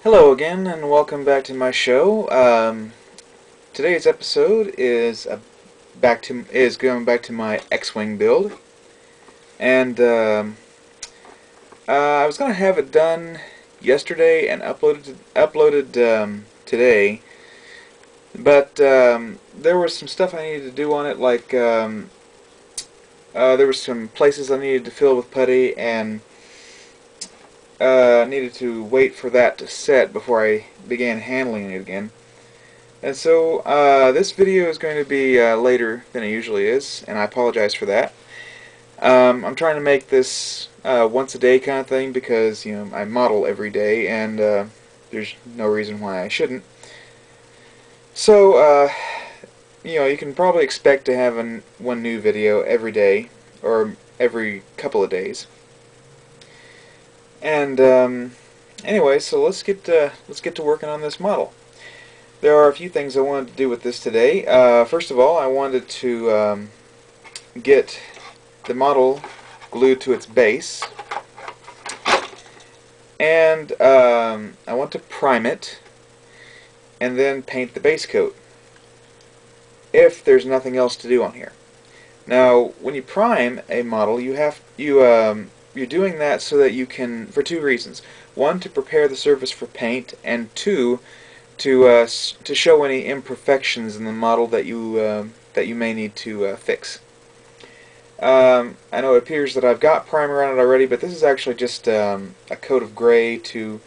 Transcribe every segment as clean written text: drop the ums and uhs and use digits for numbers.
Hello again, and welcome back to my show. Today's episode is going back to my X-wing build, and I was gonna have it done yesterday and uploaded today, but there was some stuff I needed to do on it, like there were some places I needed to fill with putty, and needed to wait for that to set before I began handling it again. And so this video is going to be later than it usually is, and I apologize for that. I'm trying to make this once a day kind of thing because I model every day, and there's no reason why I shouldn't. So you can probably expect to have one new video every day or every couple of days. And anyway, so let's get to working on this model. There are a few things I wanted to do with this today. First of all, I wanted to get the model glued to its base, and I want to prime it and then paint the base coat if there's nothing else to do on here. Now, when you prime a model, you're doing that so that you can, for two reasons. One, to prepare the surface for paint, and two, to show any imperfections in the model that you may need to fix. I know it appears that I've got primer on it already, but this is actually just a coat of gray for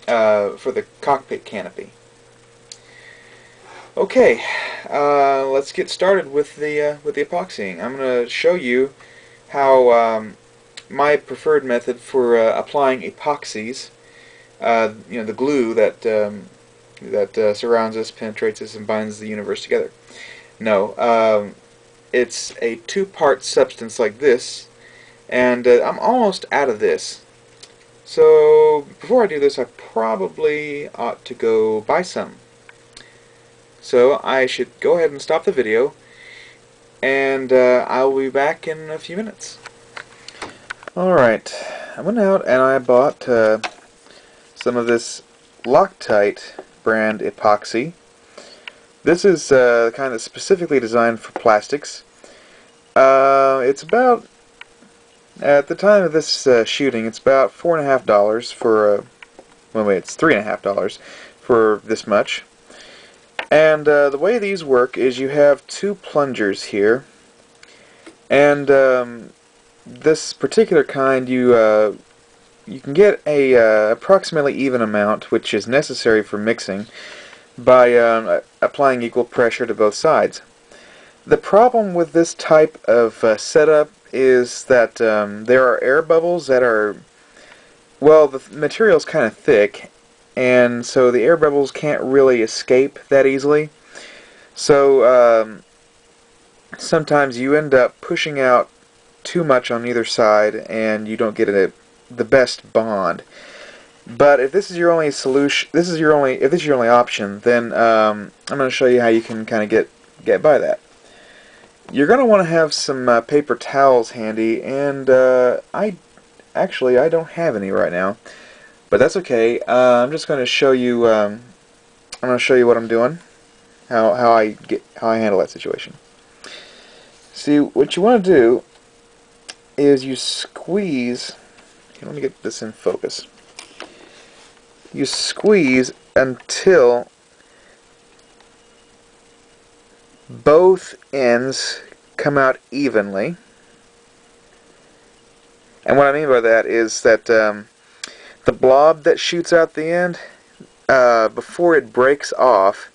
the cockpit canopy. Okay, let's get started with the epoxying. I'm going to show you how my preferred method for applying epoxies, the glue that surrounds us, penetrates us, and binds the universe together. No, it's a two-part substance like this, and I'm almost out of this. So before I do this, I probably ought to go buy some. So I should go ahead and stop the video, and I'll be back in a few minutes. Alright, I went out and I bought some of this Loctite brand epoxy. This is kind of specifically designed for plastics. It's about, at the time of this shooting, it's about $4.50 for, well wait, it's $3.50 for this much. And the way these work is you have two plungers here, and this particular kind you can get a approximately even amount, which is necessary for mixing, by applying equal pressure to both sides. The problem with this type of setup is that there are air bubbles that are, well, the material's kind of thick, and so the air bubbles can't really escape that easily. So sometimes you end up pushing out too much on either side, and you don't get the best bond. But if this is your only solution, if this is your only option, then I'm going to show you how you can kind of get by that. You're going to want to have some paper towels handy, and I don't have any right now, but that's okay. I'm just going to show you. I'm going to show you what I'm doing, how I handle that situation. See, what you want to do is you squeeze. Let me get this in focus. You squeeze until both ends come out evenly. And what I mean by that is that the blob that shoots out the end, before it breaks off,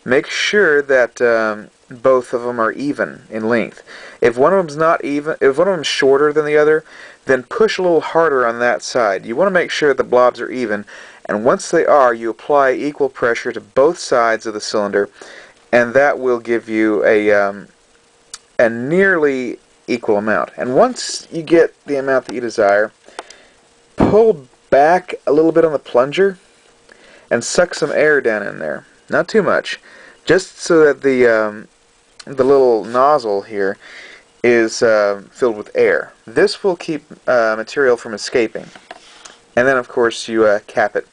make sure that both of them are even in length. If one of them's not even, if one of them's shorter than the other, then push a little harder on that side. You want to make sure the blobs are even, and once they are, you apply equal pressure to both sides of the cylinder, and that will give you a nearly equal amount. And once you get the amount that you desire, pull back a little bit on the plunger and suck some air down in there. Not too much, just so that the little nozzle here is filled with air. This will keep material from escaping. And then, of course, you cap it.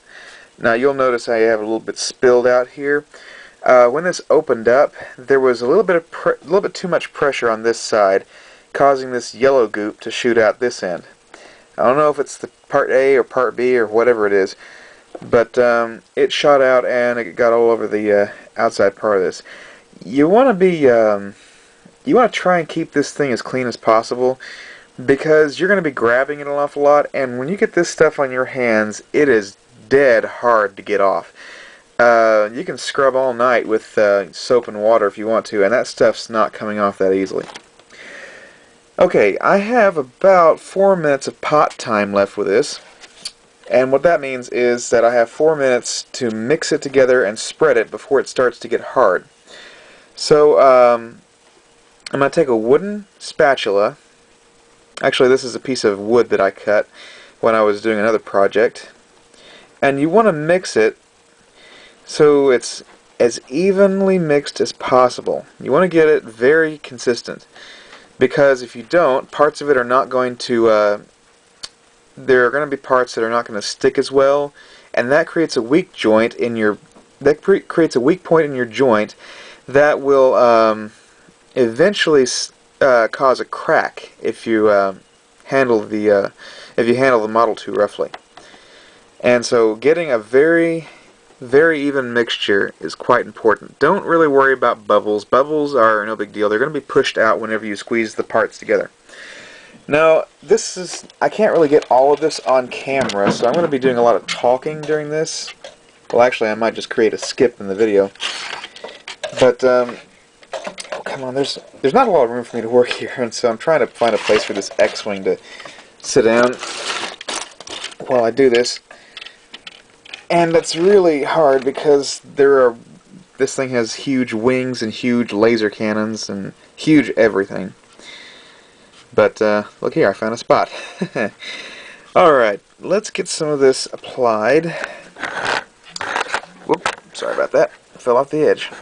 Now you'll notice I have a little bit spilled out here. When this opened up, there was a little bit too much pressure on this side, causing this yellow goop to shoot out this end. I don't know if it's the part A or part B or whatever it is, but it shot out and it got all over the outside part of this. You want to try and keep this thing as clean as possible, because you're going to be grabbing it an awful lot, and when you get this stuff on your hands, it is dead hard to get off. You can scrub all night with soap and water if you want to, and that stuff's not coming off that easily. Okay, I have about 4 minutes of pot time left with this, and what that means is that I have 4 minutes to mix it together and spread it before it starts to get hard. So I'm going to take a wooden spatula. Actually, this is a piece of wood that I cut when I was doing another project, and you want to mix it so it's as evenly mixed as possible. You want to get it very consistent, because if you don't, parts of it are not going to there are going to be parts that are not going to stick as well, and that creates a weak joint in your creates a weak point in your joint that will eventually cause a crack if you handle the model too roughly. And so getting a very even mixture is quite important. Don't really worry about bubbles. Bubbles are no big deal. They're going to be pushed out whenever you squeeze the parts together. Now, I can't really get all of this on camera, so I'm going to be doing a lot of talking during this. Well, actually, I might just create a skip in the video. But, oh, come on, there's not a lot of room for me to work here, and so I'm trying to find a place for this X-Wing to sit down while I do this. And that's really hard because this thing has huge wings and huge laser cannons and huge everything. But look here, I found a spot. Alright, let's get some of this applied. Whoop, sorry about that. I fell off the edge.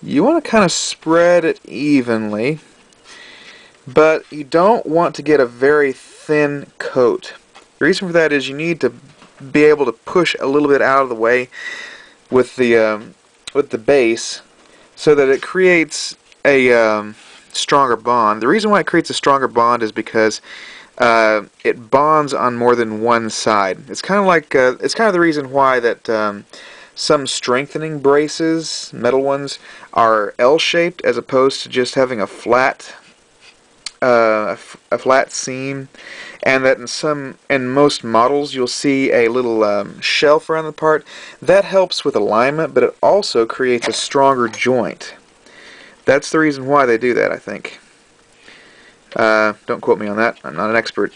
You want to kind of spread it evenly, but you don't want to get a very thin coat. The reason for that is you need to be able to push a little bit out of the way with the base so that it creates a stronger bond. The reason why it creates a stronger bond is because it bonds on more than one side. It's kind of the reason why that some strengthening braces, metal ones, are L-shaped as opposed to just having a flat seam, and that in most models you'll see a little shelf around the part. That helps with alignment, but it also creates a stronger joint. That's the reason why they do that, I think. Don't quote me on that. I'm not an expert.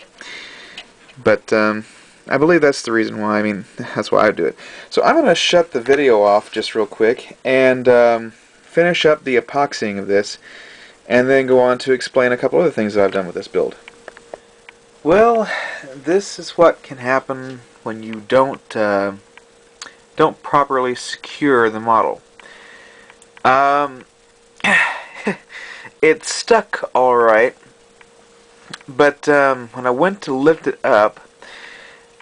But I believe that's the reason why. I mean, that's why I do it. So I'm going to shut the video off just real quick and finish up the epoxying of this, and then go on to explain a couple other things that I've done with this build. Well, this is what can happen when you don't properly secure the model. It stuck alright, but when I went to lift it up,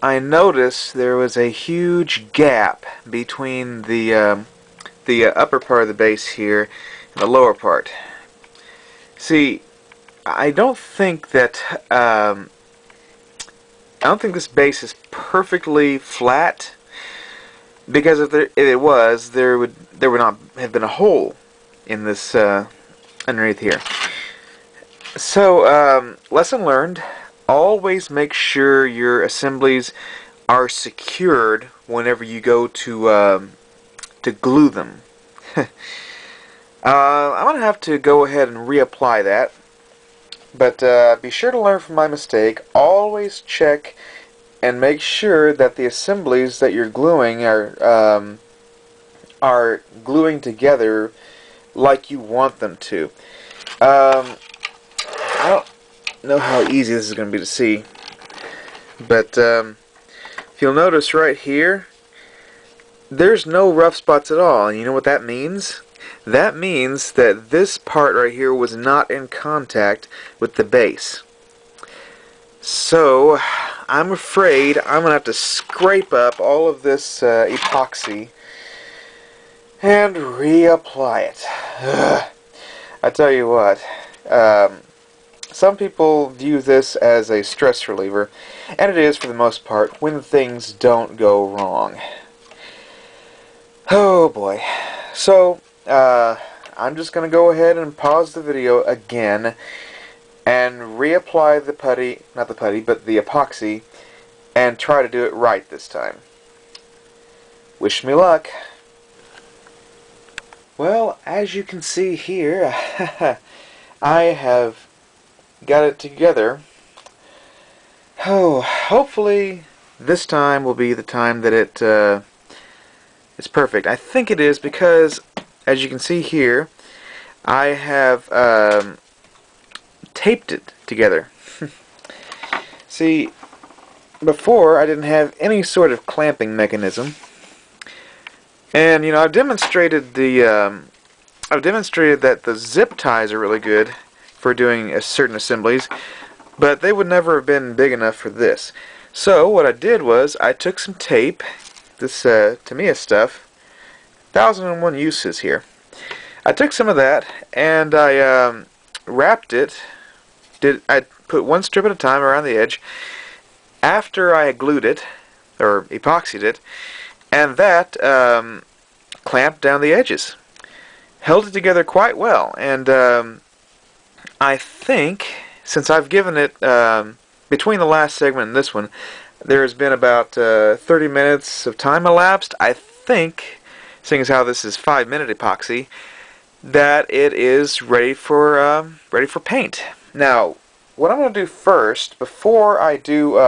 I noticed there was a huge gap between the upper part of the base here and the lower part. See, I don't think this base is perfectly flat, because if it was, there would not have been a hole in this underneath here. So, lesson learned: always make sure your assemblies are secured whenever you go to glue them. I'm going to have to go ahead and reapply that, but be sure to learn from my mistake. Always check and make sure that the assemblies that you're gluing are gluing together like you want them to. I don't know how easy this is going to be to see, but if you'll notice right here, there's no rough spots at all, and you know what that means? That means that this part right here was not in contact with the base. So I'm afraid I'm going to have to scrape up all of this epoxy and reapply it. Ugh. I tell you what, some people view this as a stress reliever, and it is for the most part when things don't go wrong. Oh boy. So, I'm just going to go ahead and pause the video again and reapply the putty, not the putty, but the epoxy, and try to do it right this time. Wish me luck. Well, as you can see here, I have got it together. Oh, hopefully this time will be the time that it is perfect. I think it is because, as you can see here, I have taped it together. See, before I didn't have any sort of clamping mechanism, and you know I've demonstrated that the zip ties are really good for doing certain assemblies, but they would never have been big enough for this. So what I did was I took some tape, this Tamiya stuff, 1001 uses here. I took some of that and I wrapped it. I put one strip at a time around the edge after I had glued it or epoxied it, and that clamped down the edges. Held it together quite well, and I think since I've given it between the last segment and this one, there has been about 30 minutes of time elapsed. I think, seeing as how this is 5-minute epoxy, that it is ready for paint. Now, what I'm going to do first, before I do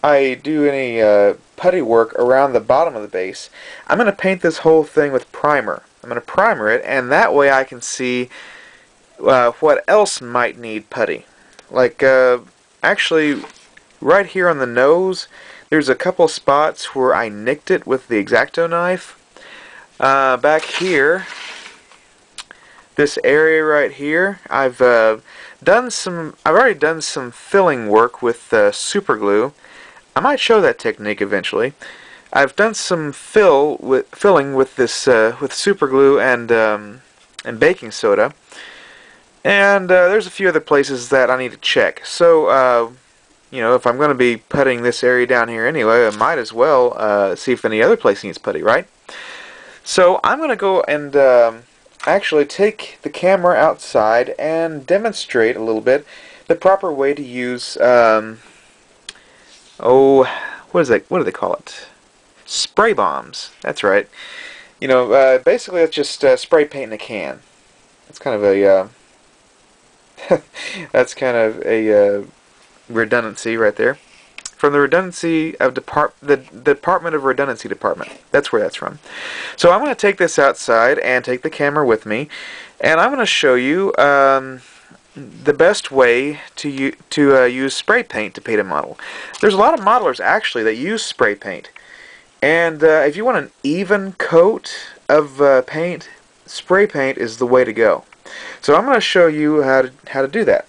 any putty work around the bottom of the base, I'm going to paint this whole thing with primer. I'm going to primer it, and that way I can see what else might need putty. Like, actually, right here on the nose, there's a couple spots where I nicked it with the X-Acto knife. Back here, this area right here, I've already done some filling work with super glue. I might show that technique eventually. I've done some filling with this with super glue and baking soda, and there's a few other places that I need to check. So you know, if I'm going to be putting this area down here anyway, I might as well see if any other place needs putty, right? So I'm going to go and actually take the camera outside and demonstrate a little bit the proper way to use what do they call it? Spray bombs. That's right. You know, basically it's just spray paint in a can. That's kind of a that's kind of a redundancy right there. From the redundancy of the Department of Redundancy Department. That's where that's from. So I'm going to take this outside and take the camera with me, and I'm going to show you the best way to use spray paint to paint a model. There's a lot of modelers actually that use spray paint, and if you want an even coat of paint, spray paint is the way to go. So I'm going to show you how to do that.